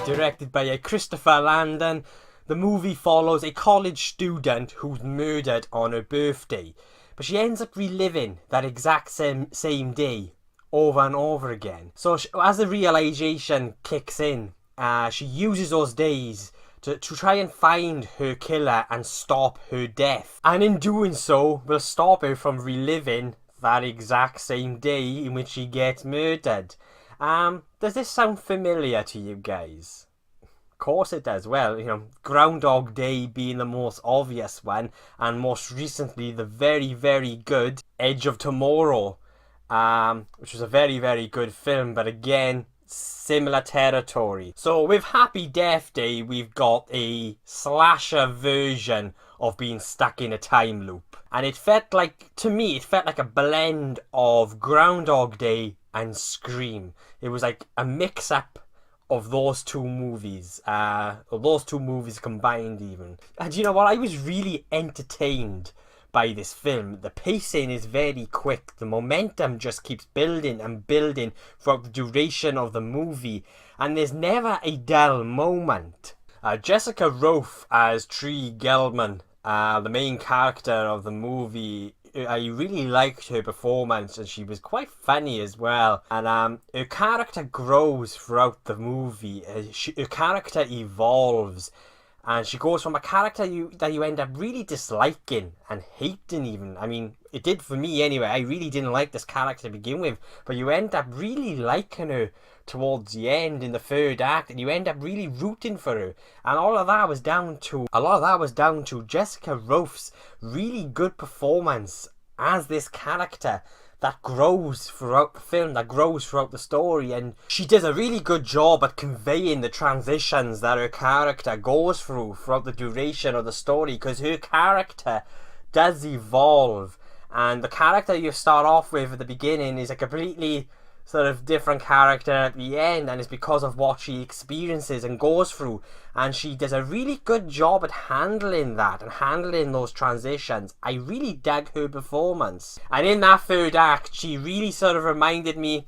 directed by Christopher Landon. The movie follows a college student who's murdered on her birthday, but she ends up reliving that exact same day over and over again. So as the realization kicks in, she uses those days to try and find her killer and stop her death. And in doing so, will stop her from reliving that exact same day in which she gets murdered. Does this sound familiar to you guys? Of course it does. Well, Groundhog Day being the most obvious one, and most recently the very, very good Edge of Tomorrow, which was a very, very good film, but again, similar territory. So with Happy Death Day, we've got a slasher version of being stuck in a time loop. And it felt like a blend of Groundhog Day and Scream. It was like a mix-up of those two movies, combined even. And you know what? I was really entertained by this film. The pacing is very quick. The momentum just keeps building and building throughout the duration of the movie, and there's never a dull moment. Jessica Rothe as Tree Gelman, the main character of the movie, I really liked her performance, and she was quite funny as well. And her character grows throughout the movie. Her character evolves, and she goes from a character that you end up really disliking and hating even. I mean, it did for me anyway. I really didn't like this character to begin with, but you end up really liking her towards the end in the third act, and you end up really rooting for her. And a lot of that was down to Jessica Rothe's really good performance as this character that grows throughout the film, that grows throughout the story. And she does a really good job at conveying the transitions that her character goes through throughout the duration of the story, because her character does evolve, and the character you start off with at the beginning is a completely sort of different character at the end, and it's because of what she experiences and goes through. And she does a really good job at handling that and handling those transitions. I really dug her performance. And in that third act, she really sort of reminded me,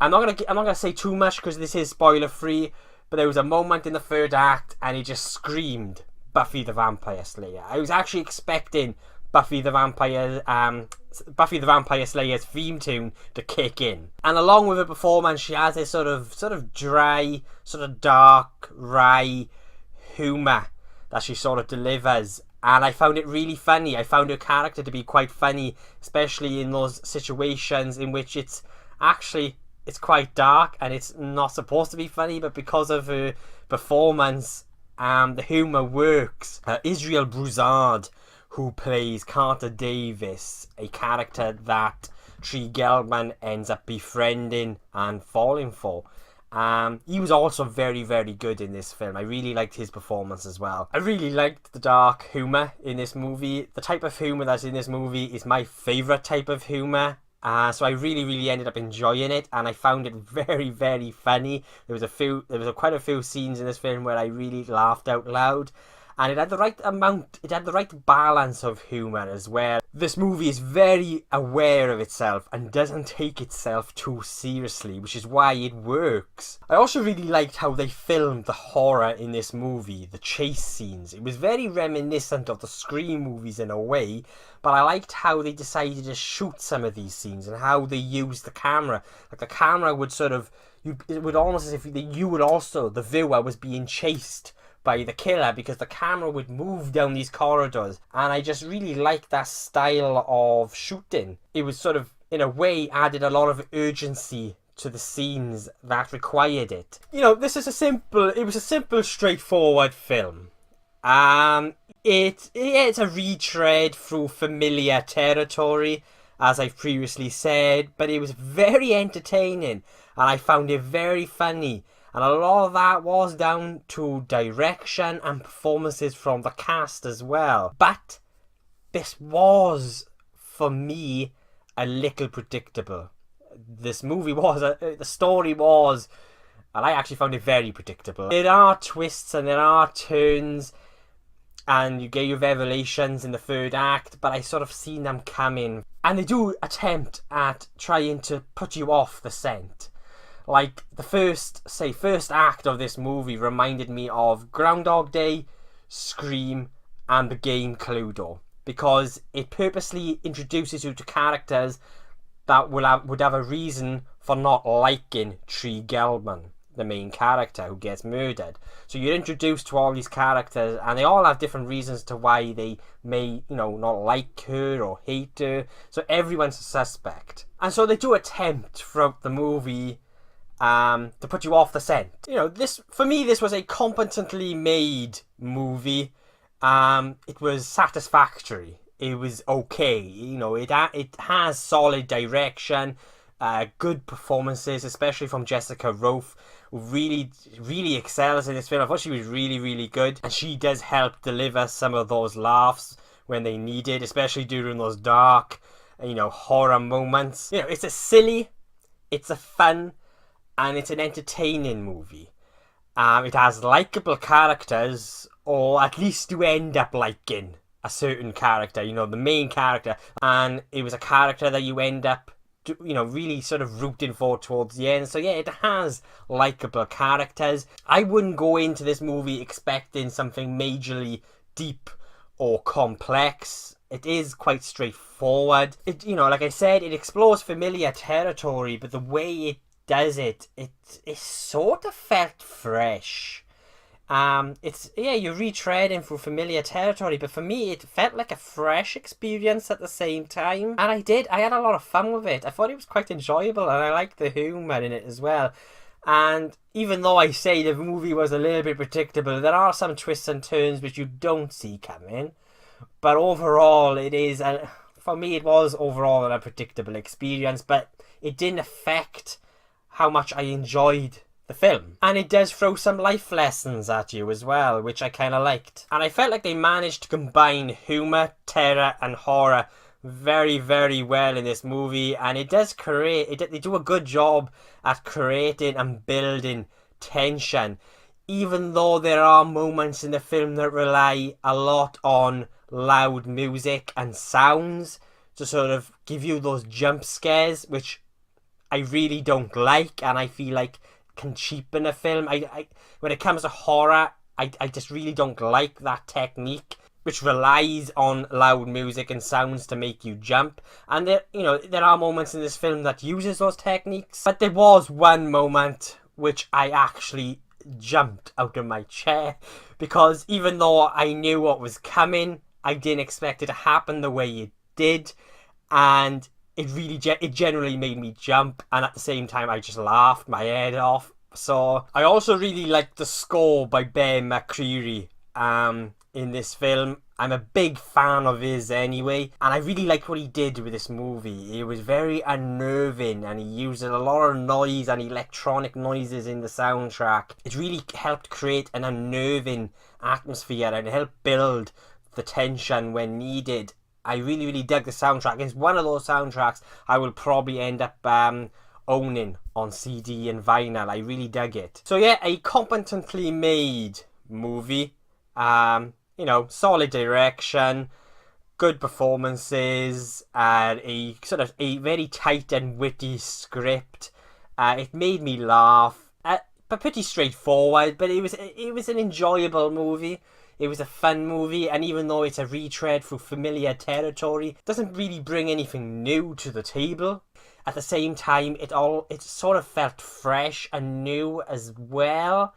I'm not gonna say too much because this is spoiler free, but there was a moment in the third act and he just screamed Buffy the Vampire Slayer. I was actually expecting Buffy the Vampire Slayer's theme tune to kick in. And along with her performance, she has this sort of dry, sort of dark, wry humour that she sort of delivers. And I found it really funny. I found her character to be quite funny, especially in those situations in which it's quite dark and it's not supposed to be funny, but because of her performance, the humour works. Israel Broussard, who plays Carter Davis, a character that Tree Gelman ends up befriending and falling for. He was also very, very good in this film. I really liked his performance as well. I really liked the dark humour in this movie. The type of humour that's in this movie is my favourite type of humour. So I really, really ended up enjoying it, and I found it very, very funny. There was quite a few scenes in this film where I really laughed out loud. And it had the right balance of humour as well. This movie is very aware of itself and doesn't take itself too seriously, which is why it works. I also really liked how they filmed the horror in this movie, the chase scenes. It was very reminiscent of the Scream movies in a way, but I liked how they decided to shoot some of these scenes and how they used the camera. Like the camera would it would almost as if the viewer was being chased by the killer, because the camera would move down these corridors, and I just really liked that style of shooting. It was sort of, in a way, added a lot of urgency to the scenes that required it. This is a simple, straightforward film. It's a retread through familiar territory, as I've previously said, but it was very entertaining, and I found it very funny. And a lot of that was down to direction and performances from the cast as well. But this was, for me, a little predictable. The story was, and I actually found it very predictable. There are twists and there are turns, and you get your revelations in the third act, but I sort of seen them coming. And they do attempt at trying to put you off the scent. Like the first act of this movie reminded me of Groundhog Day, Scream, and the game Cluedo, because it purposely introduces you to characters that would have a reason for not liking Tree Gelman, the main character who gets murdered. So you're introduced to all these characters, and they all have different reasons to why they may, not like her or hate her. So everyone's a suspect. And so they do attempt throughout the movie to put you off the scent. For me, this was a competently made movie. It was satisfactory. It was okay. It has solid direction, good performances, especially from Jessica Rothe, who really, really excels in this film. I thought she was really, really good, and she does help deliver some of those laughs when they need it, especially during those dark, horror moments. It's a silly, it's a fun, and it's an entertaining movie. It has likable characters, or at least you end up liking a certain character, the main character, and it was a character that you end up really sort of rooting for towards the end. So yeah, it has likable characters. I wouldn't go into this movie expecting something majorly deep or complex. It is quite straightforward. Like I said, it explores familiar territory, but the way it does it sort of felt fresh. You're retreading through familiar territory, but for me, it felt like a fresh experience at the same time. And I had a lot of fun with it. I thought it was quite enjoyable, and I liked the humour in it as well. And even though I say the movie was a little bit predictable, there are some twists and turns which you don't see coming. But overall, for me, it was overall an unpredictable experience, but it didn't affect how much I enjoyed the film. And it does throw some life lessons at you as well, which I kind of liked. And I felt like they managed to combine humour, terror and horror very, very well in this movie, and they do a good job at creating and building tension, even though there are moments in the film that rely a lot on loud music and sounds to sort of give you those jump scares, which I really don't like, and I feel like can cheapen a film. I when it comes to horror, I just really don't like that technique, which relies on loud music and sounds to make you jump. And there are moments in this film that uses those techniques, but there was one moment which I actually jumped out of my chair, because even though I knew what was coming, I didn't expect it to happen the way it did, and it generally made me jump, and at the same time I just laughed my head off. So I also really liked the score by Ben McCreary in this film. I'm a big fan of his anyway, and I really liked what he did with this movie. It was very unnerving, and he used a lot of noise and electronic noises in the soundtrack. It really helped create an unnerving atmosphere and helped build the tension when needed. I really, really dug the soundtrack. It's one of those soundtracks I will probably end up owning on CD and vinyl. I really dug it. So yeah, a competently made movie. Solid direction, good performances, and a sort of a very tight and witty script. It made me laugh, but pretty straightforward. But it was an enjoyable movie. It was a fun movie, and even though it's a retread through familiar territory, it doesn't really bring anything new to the table. At the same time, it sort of felt fresh and new as well.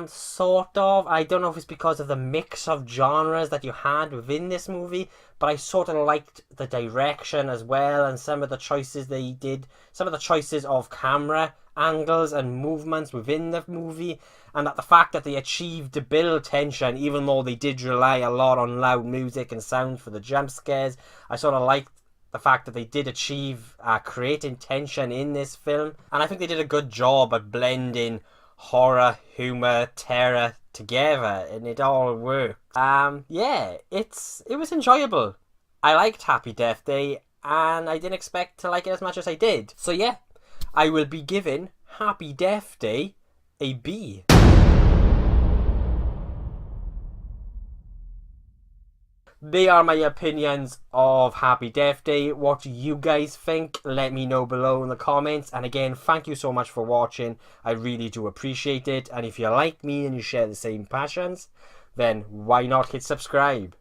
Sort of. I don't know if it's because of the mix of genres that you had within this movie, but I sort of liked the direction as well, and some of the choices they did, some of the choices of camera angles and movements within the movie, and that the fact that they achieved to build tension, even though they did rely a lot on loud music and sound for the jump scares. I sort of liked the fact that they did achieve creating tension in this film, and I think they did a good job at blending horror, humour, terror together, and it all worked. It was enjoyable. I liked Happy Death Day, and I didn't expect to like it as much as I did. So yeah, I will be giving Happy Death Day a B. they are my opinions of Happy Death Day. What do you guys think? Let me know below in the comments. And again, thank you so much for watching. I really do appreciate it. And if you like me and you share the same passions, then why not hit subscribe?